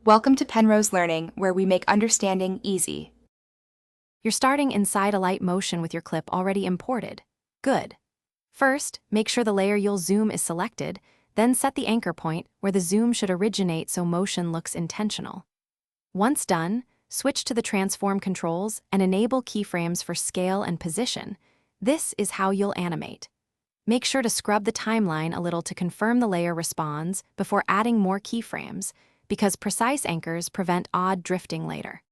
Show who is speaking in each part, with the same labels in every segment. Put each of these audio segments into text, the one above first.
Speaker 1: Welcome to Penrose Learning, where we make understanding easy.
Speaker 2: You're starting inside Alight Motion with your clip already imported. Good. First, make sure the layer you'll zoom is selected, then set the anchor point where the zoom should originate so motion looks intentional. Once done, switch to the transform controls and enable keyframes for scale and position. This is how you'll animate. Make sure to scrub the timeline a little to confirm the layer responds before adding more keyframes, because precise anchors prevent odd drifting later.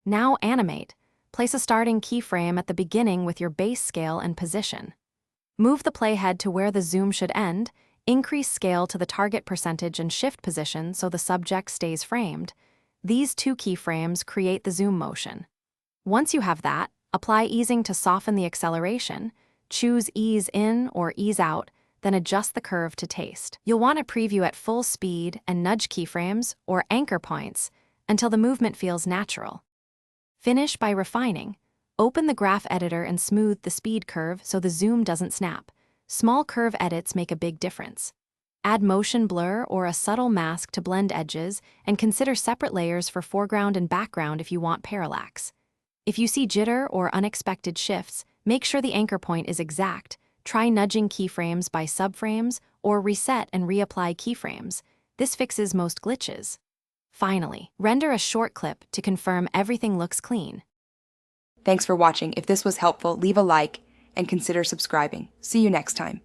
Speaker 2: Now animate. Place a starting keyframe at the beginning with your base scale and position. Move the playhead to where the zoom should end, increase scale to the target percentage and shift position so the subject stays framed. These two keyframes create the zoom motion. Once you have that, apply easing to soften the acceleration, choose ease in or ease out, then adjust the curve to taste. You'll want to preview at full speed and nudge keyframes or anchor points until the movement feels natural. Finish by refining. Open the graph editor and smooth the speed curve so the zoom doesn't snap. Small curve edits make a big difference. Add motion blur or a subtle mask to blend edges, and consider separate layers for foreground and background if you want parallax. If you see jitter or unexpected shifts, make sure the anchor point is exact. Try nudging keyframes by subframes or reset and reapply keyframes. This fixes most glitches. Finally, render a short clip to confirm everything looks clean.
Speaker 1: Thanks for watching. If this was helpful, leave a like and consider subscribing. See you next time.